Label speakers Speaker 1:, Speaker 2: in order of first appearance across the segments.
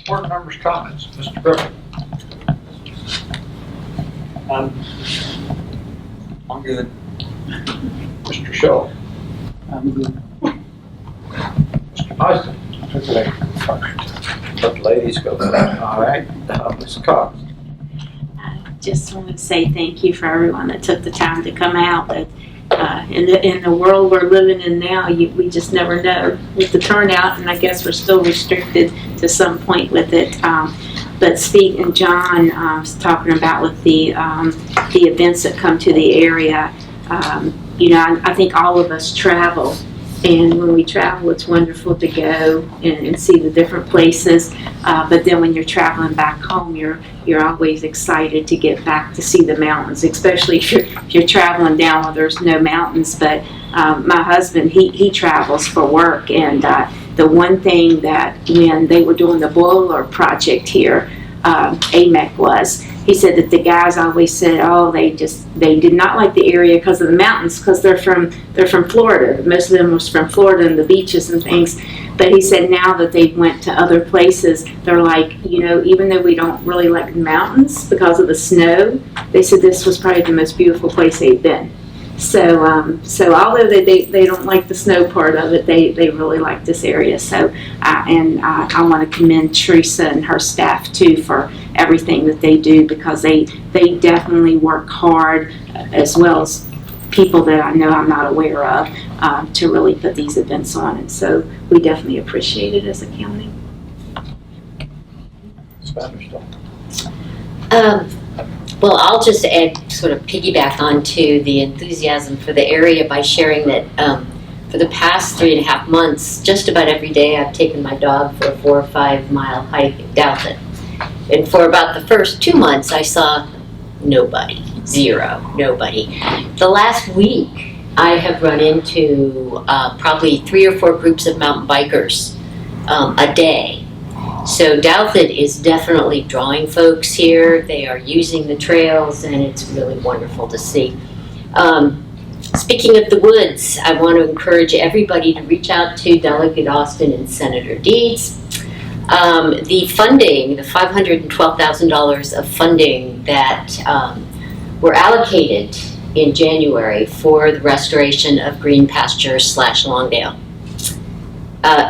Speaker 1: Board members' comments. Mr. Griffin. I'm good. Mr. Shaw.
Speaker 2: I'm good.
Speaker 1: Mr. Nicely. Let the ladies go. All right. Ms. Cox.
Speaker 3: I just want to say thank you for everyone that took the time to come out. That in the world we're living in now, we just never know with the turnout, and I guess we're still restricted to some point with it. But speaking, John was talking about with the events that come to the area. I think all of us travel. And when we travel, it's wonderful to go and see the different places. But then when you're traveling back home, you're always excited to get back to see the mountains, especially if you're traveling down where there's no mountains. But my husband, he travels for work, and the one thing that when they were doing the boiler project here, AMEC was, he said that the guys always said, oh, they did not like the area because of the mountains, because they're from Florida. Most of them was from Florida and the beaches and things. But he said now that they went to other places, they're like, even though we don't really like the mountains because of the snow, they said this was probably the most beautiful place they've been. So although they don't like the snow part of it, they really like this area. So I want to commend Teresa and her staff too for everything that they do, because they definitely work hard, as well as people that I know I'm not aware of, to really put these events on. And so we definitely appreciate it as a county.
Speaker 4: Well, I'll just add, sort of piggyback onto the enthusiasm for the area by sharing that for the past 3.5 months, just about every day I've taken my dog for a 4 or 5 mile hike at Dalton. And for about the first 2 months, I saw nobody, nobody. The last week, I have run into probably 3 or 4 groups of mountain bikers a day. So Dalton is definitely drawing folks here. They are using the trails, and it's really wonderful to see. Speaking of the woods, I want to encourage everybody to reach out to Delegate Austin and Senator Deeds. The funding, the $512,000 of funding that were allocated in January for the restoration of green pastures / Longdale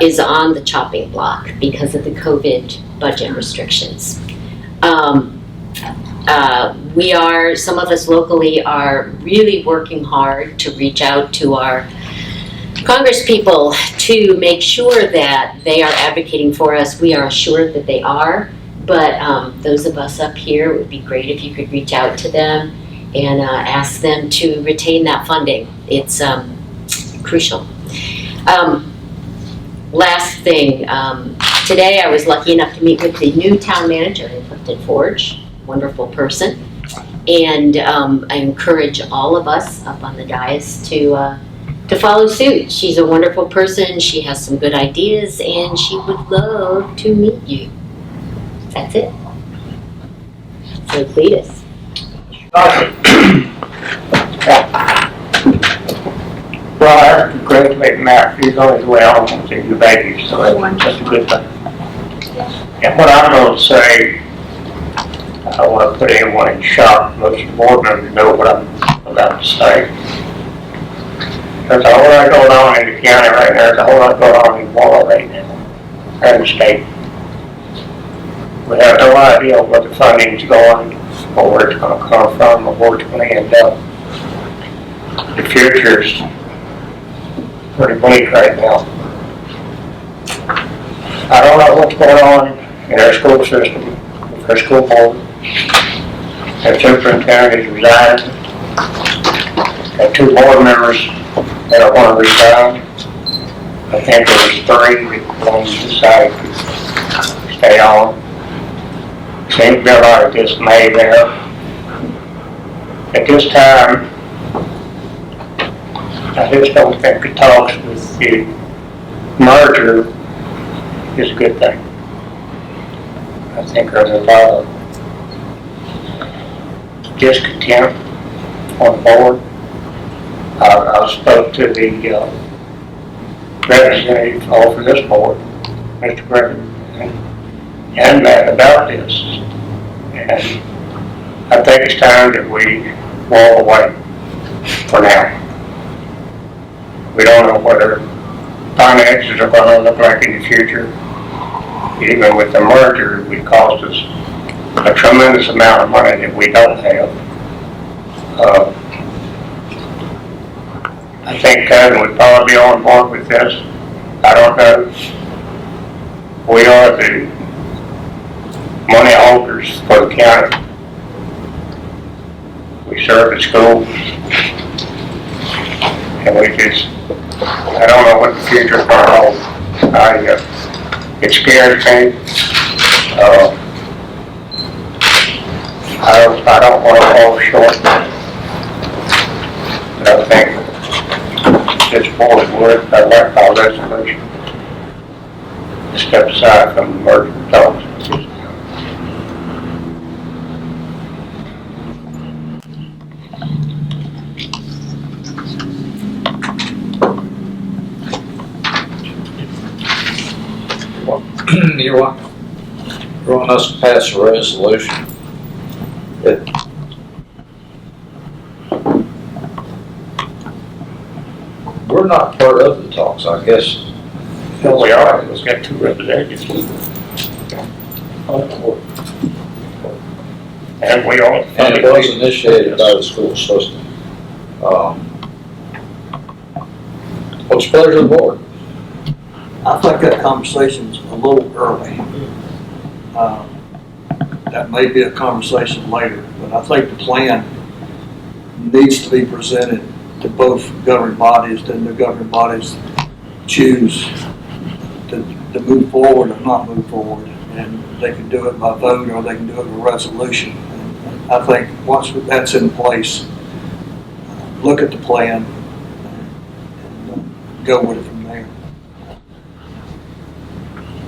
Speaker 4: is on the chopping block because of the COVID budget restrictions. Some of us locally are really working hard to reach out to our Congress people to make sure that they are advocating for us. We are assured that they are, but those of us up here, it would be great if you could reach out to them and ask them to retain that funding. It's crucial. Last thing, today I was lucky enough to meet with the new town manager in Clifton Forge, wonderful person, and I encourage all of us up on the dais to follow suit. She's a wonderful person, she has some good ideas, and she would love to meet you. That's it. So Cletus.
Speaker 5: Well, I have to congratulate Matt. He's on his way home to see your baby, so that's a good thing. And what I'm going to say, I don't want to put anyone in shock. Most of the board members know what I'm about to say. There's a whole lot going on in the county right now. There's a whole lot going on in Wallow right now, and the state. We have no idea where the funding's going, or where it's going to come from, or where it's going to end up. The future's pretty bleak right now. I don't know what's going on in our school system, with our school board. Our superintendent is resigning. Got 2 board members that are going to resign. I think there was 3 that one decided to stay on. Seems to be a lot of dismay there. At this time, I just don't think the talks with the merger is a good thing. I think there's a lot of discontent on the board. I spoke to the representative over this board, Mr. Griffin, and and mad about this. And I think it's time that we walk away for now. We don't know what our finances are going to look like in the future. Even with the merger, it would cost us a tremendous amount of money that we don't have. I think Kevin would probably be on board with this. I don't know. We are the money holders for the county. We serve the schools. And I don't know what the future is going to hold. It scares me. I don't want to fall short. But I think this board would, I like our resolution, step aside from the merger talks.
Speaker 1: You want us to pass a resolution? We're not part of the talks, I guess.
Speaker 5: Well, we are. We've got two representatives. And we are.
Speaker 1: And it was initiated by the school system. What's the pleasure of the board?
Speaker 2: I think that conversation's a little early. That may be a conversation later, but I think the plan needs to be presented to both governing bodies, then the governing bodies choose to move forward or not move forward. And they can do it by vote or they can do it with resolution. And I think once that's in place, look at the plan and go with it from there.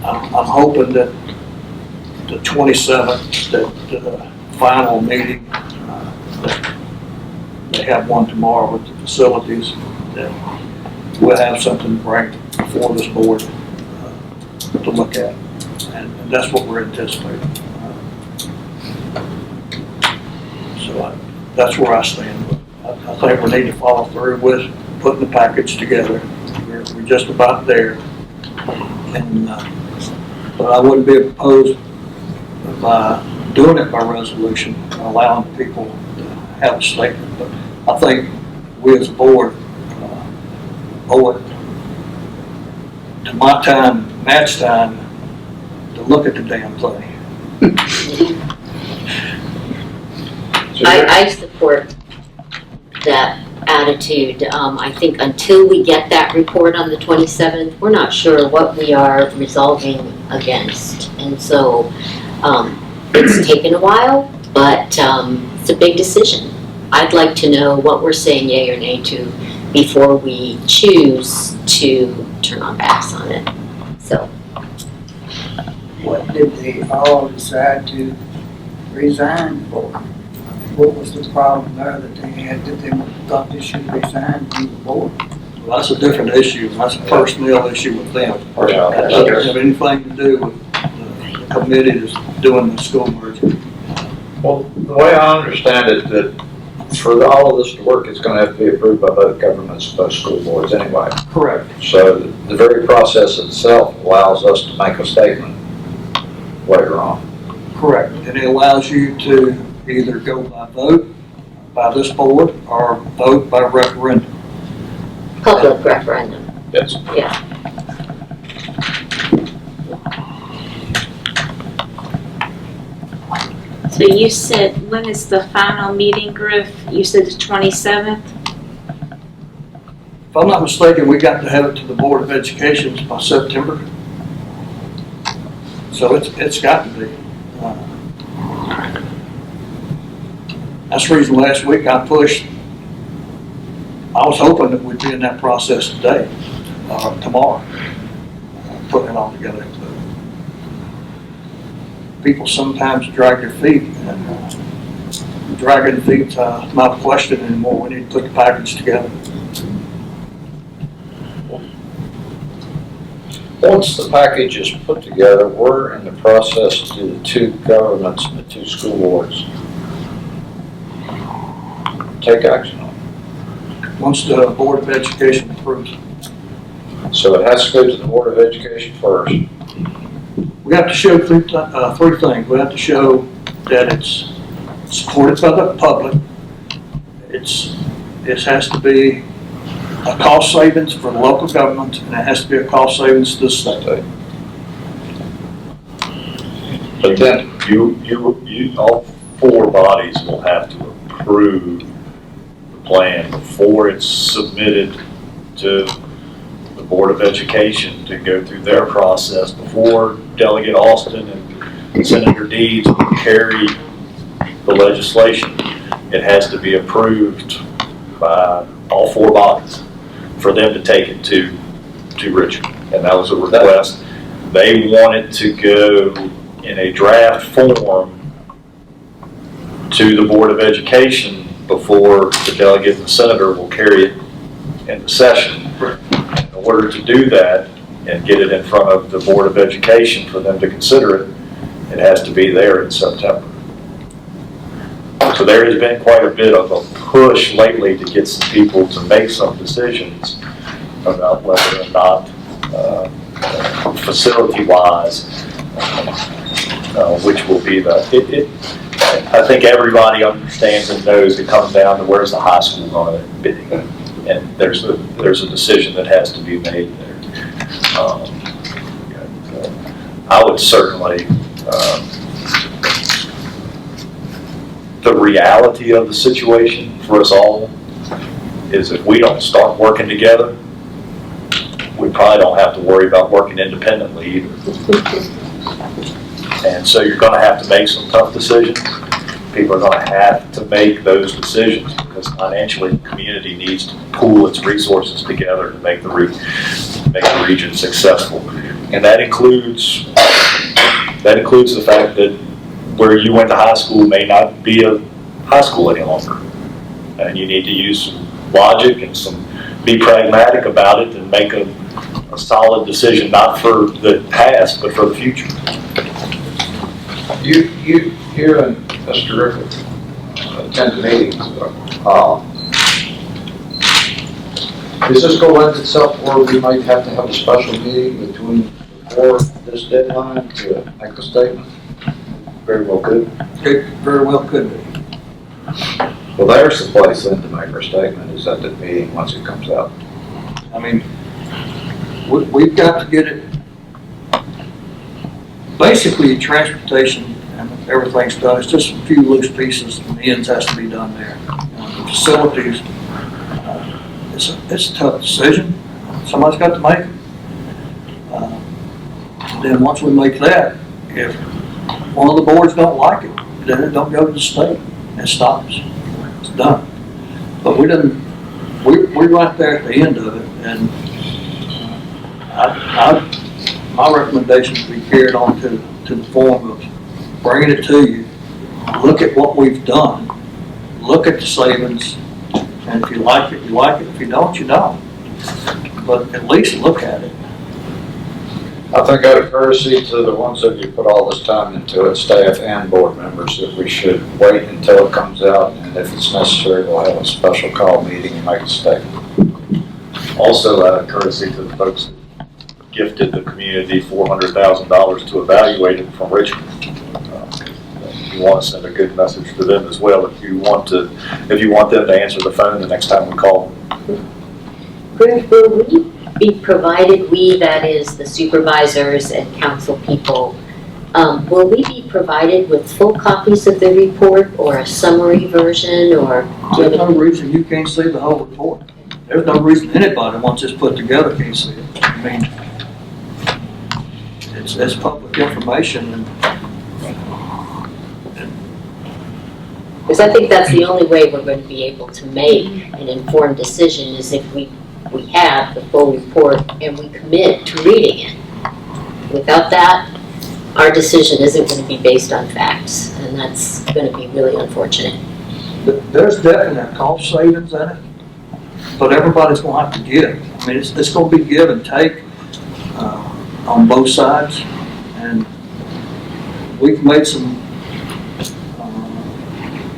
Speaker 2: I'm hoping that the 27th, that the final meeting, they have one tomorrow with the facilities, that we'll have something to bring before this board to look at. And that's what we're anticipating. So that's where I stand. I think we need to follow through with putting the package together. We're just about there. And but I wouldn't be opposed by doing it by resolution, allowing people to have a statement. But I think we as a board owe it to my time, Matt's time, to look at the damn thing.
Speaker 4: I support that attitude. I think until we get that report on the 27th, we're not sure what we are resolving against. And so it's taken a while, but it's a big decision. I'd like to know what we're saying yay or nay to before we choose to turn our backs on it. So.
Speaker 6: What did they all decide to resign for? What was the problem there that they had that they thought they should resign from the board?
Speaker 2: Well, that's a different issue. That's a personnel issue with them. That doesn't have anything to do with the committee that's doing the school merger.
Speaker 1: Well, the way I understand it, that for all of this to work, it's going to have to be approved by both governments, both school boards anyway.
Speaker 2: Correct.
Speaker 1: So the very process itself allows us to make a statement later on.
Speaker 2: Correct. And it allows you to either go by vote by this board or vote by referendum.
Speaker 4: Public referendum.
Speaker 1: Yes.
Speaker 4: Yeah.
Speaker 3: So you said, when is the final meeting, Griff? You said the 27th?
Speaker 2: If I'm not mistaken, we got to have it to the Board of Education by September. So it's got to be. That's the reason last week I pushed. I was hoping that we'd be in that process today, tomorrow, putting it all together. People sometimes drag their feet, and dragging feet's not a question anymore. We need to put the package together.
Speaker 1: Once the package is put together, we're in the process to the two governments and the two school boards take action on
Speaker 2: Once the Board of Education approves it.
Speaker 1: it. So it has to go to the Board of Education first.
Speaker 2: We have to show three things. We have to show that it's supported by the public. It has to be a cost savings for the local government, and it has to be a cost savings to the state.
Speaker 1: But then,
Speaker 7: You, all four bodies will have to approve the plan before it's submitted to the Board of Education to go through their process, before Delegate Austin and Senator Deeds carry the legislation. It has to be approved by all four bodies for them to take it to Richmond. And that was a request. They wanted to go in a draft form to the Board of Education before the delegate and the senator will carry it into session. In order to do that and get it in front of the Board of Education for them to consider it, it has to be there in September. So there has been quite a bit of a push lately to get some people to make some decisions about whether or not facility-wise, which will be I think everybody understands and knows it comes down to where's the high school going to be. And there's a decision that has to be made there. I would certainly, the reality of the situation for us all is if we don't start working together, we probably don't have to worry about working independently either. And so you're going to have to make some tough decisions. People are going to have to make those decisions because financially the community needs to pool its resources together to make the region successful. And that includes the fact that where you went to high school may not be a high school any longer. And you need to use some logic and be pragmatic about it and make a solid decision, not for the past, but for the future.
Speaker 1: You and Mr. Rickard attend the meetings. Is this going to lend itself where we might have to have a special meeting before this deadline to make a statement? Very well could.
Speaker 2: It very well could be.
Speaker 1: Well, there's the place then to make our statement is at the meeting once it comes out.
Speaker 2: I mean, we've got to get it, basically transportation and everything's done. It's just a few loose pieces and the ends has to be done there. The facilities, it's a tough decision. Somebody's got to make it. Then once we make that, if one of the boards don't like it, then it don't go to the state. It stops. It's done. But we're right there at the end of it, and my recommendation would be carried on to the form of bringing it to you, look at what we've done, look at the savings, and if you like it, you like it. If you don't, you don't. But at least look at it.
Speaker 1: I think out of courtesy to the ones that you put all this time into it, staff and board members, that we should wait until it comes out, and if it's necessary, we'll have a special call meeting and make a statement.
Speaker 7: Also, out of courtesy to the folks that gifted the community $400,000 to evaluate it from Richmond. You want to send a good message to them as well if you want them to answer the phone the next time we call them.
Speaker 4: Will we be provided, that is the supervisors and council people, will we be provided with full copies of the report or a summary version, or?
Speaker 2: There's no reason you can't see the whole report. There's no reason anybody, once it's put together, can't see it. I mean, it's public information.
Speaker 4: Because I think that's the only way we're going to be able to make an informed decision is if we have the full report and we commit to reading it. Without that, our decision isn't going to be based on facts, and that's going to be really unfortunate.
Speaker 2: There's definite cost savings in it, but everybody's going to have to give. I mean, it's going to be give and take. on both sides, and we've made some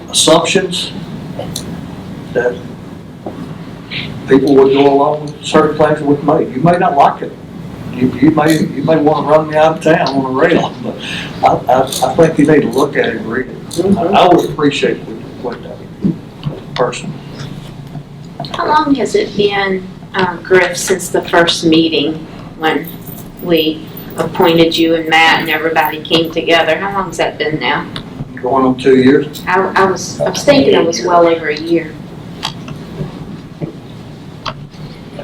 Speaker 2: assumptions that people would go along with certain plans we've made. You may not like it. You may want to run me out of town on a rail, but I think you need to look at it and read it. I would appreciate what that person.
Speaker 3: How long has it been, Griff, since the first meeting when we appointed you and Matt and everybody came together? How long has that been now?
Speaker 2: Going on 2 years.
Speaker 3: I was thinking it was well over a year.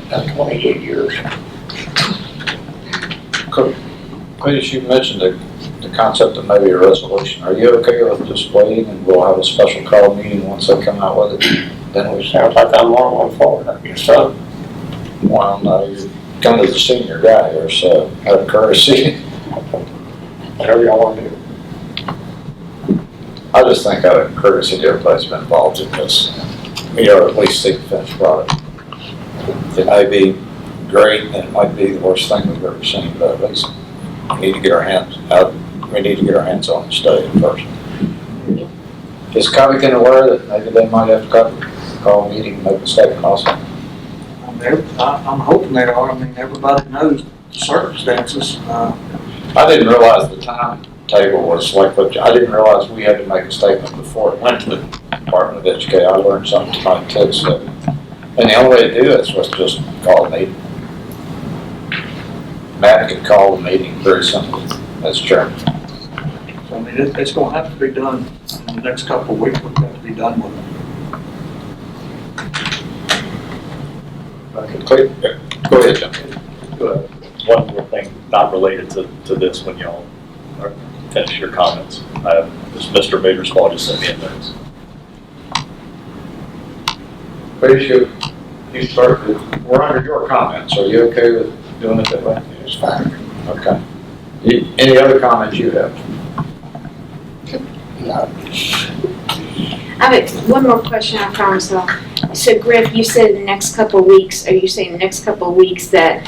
Speaker 5: That's 28 years.
Speaker 1: Cletus, you mentioned the concept of maybe a resolution. Are you okay with just waiting and we'll have a special call meeting once they come out with it? Then we
Speaker 5: Sounds like I'm more on forward, I guess so.
Speaker 1: well, no, you're kind of the senior guy here, so out of courtesy.
Speaker 5: Whatever y'all want to do.
Speaker 1: I just think out of courtesy to everybody's been involved in this, or at least see the finished product. It may be great, and it might be the worst thing we've ever seen, but at least we need to get our hands out. We need to get our hands on the study first. Is Covington aware that maybe they might have to call a meeting and make a statement also?
Speaker 2: I'm hoping they are. I mean, everybody knows the circumstances.
Speaker 1: I didn't realize the timetable was like what, I didn't realize we had to make a statement before it went to the Department of Education. I learned something tonight too, so. And the only way to do this was just call a meeting. Matt could call the meeting very simply as chairman.
Speaker 2: So, I mean, it's going to have to be done in the next couple of weeks. We've got to be done with it.
Speaker 1: Go ahead, John.
Speaker 7: One more thing, not related to this when y'all finish your comments. This Mr. Baderspaw just sent me a note.
Speaker 1: Please, you start, we're under your comments. Are you okay with doing it that way? It's fine. Okay. Any other comments you have?
Speaker 3: I have one more question, I promise. So Griff, you said in the next couple of weeks, are you saying the next couple of weeks that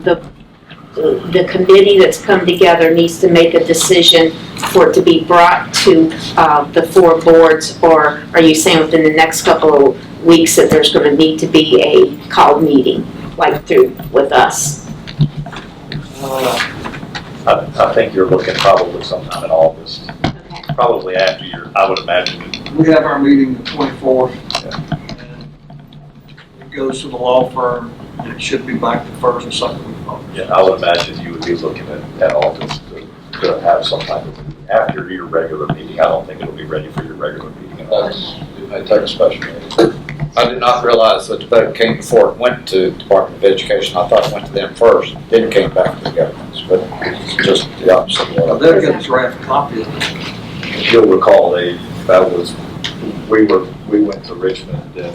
Speaker 3: the committee that's come together needs to make a decision for it to be brought to the four boards, or are you saying within the next couple of weeks that there's going to need to be a called meeting, like through with us?
Speaker 7: I think you're looking probably sometime in August.
Speaker 3: Okay.
Speaker 7: Probably after I would imagine.
Speaker 2: We have our meeting the 24th.
Speaker 7: Yeah.
Speaker 2: And it goes to the law firm, and it should be back the first or second week of August.
Speaker 7: Yeah, I would imagine you would be looking at August to have some type of, after your regular meeting. I don't think it'll be ready for your regular meeting in August.
Speaker 1: You may take a special meeting. I did not realize that the vote came before it went to the Department of Education. I thought it went to them first, then came back to the governments, but it's just the opposite of
Speaker 2: Well,
Speaker 1: what
Speaker 2: they'll get a draft copy of it.
Speaker 7: You'll recall we went to Richmond in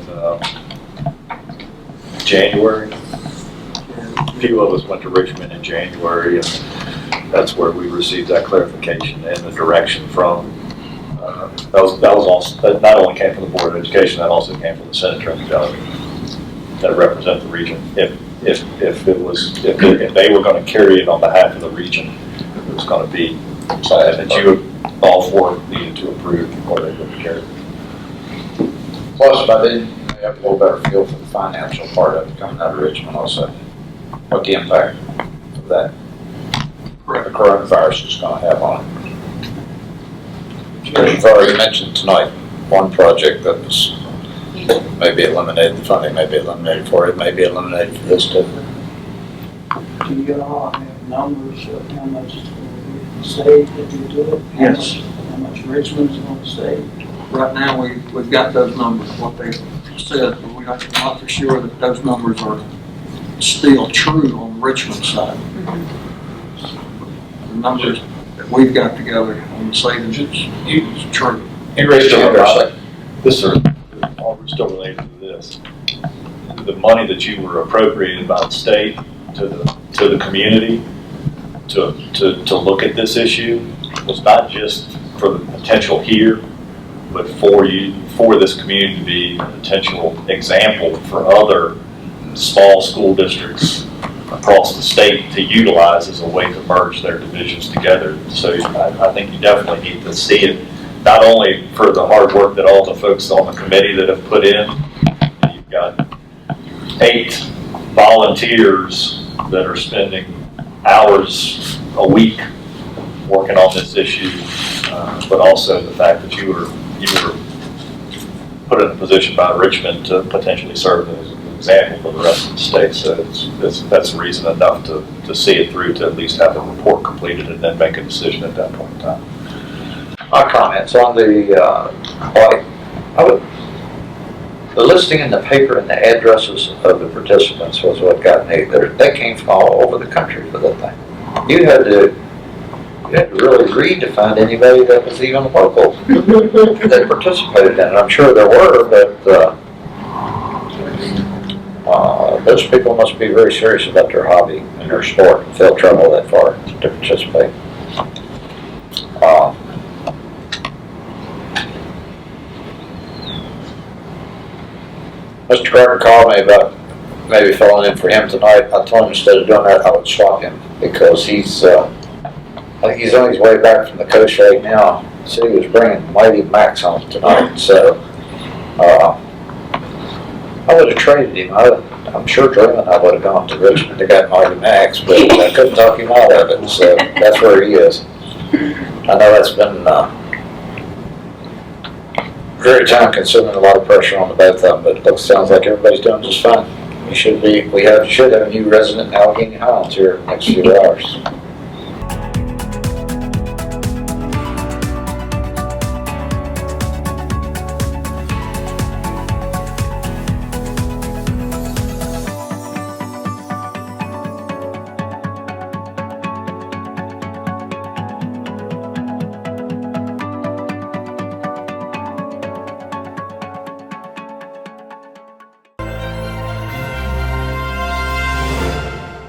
Speaker 7: January. A few of us went to Richmond in January, and that's where we received that clarification and the direction from. That not only came from the Board of Education, that also came from the Senator and the Judge that represent the region. If they were going to carry it on behalf of the region, it was going to be something that you all four needed to approve before they would carry it.
Speaker 1: Plus, by then, you may have a little better feel for the financial part of it coming out of Richmond also. What the impact of that the coronavirus is going to have on it. You've already mentioned tonight one project that was maybe eliminated, the funding may be eliminated for it, may be eliminated for this too.
Speaker 6: Do you all have numbers of how much saved if you do it?
Speaker 2: Yes.
Speaker 6: How much Richmond's going to save?
Speaker 2: Right now, we've got those numbers, what they said, but we're not for sure that those numbers are still true on Richmond's side. The numbers that we've got together on the savings is true.
Speaker 1: You raised your hand there,
Speaker 7: This is all still related to this. The money that you were appropriated by the state to the community to look at this issue was not just for the potential here, but for this community to be a potential example for other small school districts across the state to utilize as a way to merge their divisions together. So I think you definitely need to see it, not only for the hard work that all the folks on the committee that have put in. You've got 8 volunteers that are spending hours a week working on this issue, but also the fact that you were put in a position by Richmond to potentially serve as an example for the rest of the state. So that's reason enough to see it through, to at least have a report completed and then make a decision at that point in time.
Speaker 1: My comments on the, the listing in the paper and the addresses of the participants was what got me. They came from all over the country for the thing. You had to really read to find anybody that was even local that participated in it. I'm sure there were, but those people must be very serious about their hobby and their sport and they'll travel that far to participate. Mr. Carter called me about maybe filling in for him tonight. I told him instead of doing that, I would swap him because he's, I think he's on his way back from the coast right now. So he was bringing Mighty Max home tonight. So I would have traded him. I'm sure Drew and I would have gone to Richmond to get Mighty Max, but I couldn't talk him out of it. So that's where he is. I know that's been very time consuming, a lot of pressure on the both of them, but it sounds like everybody's doing just fine. We should have a new resident in Alleghany Highlands here in the next few hours.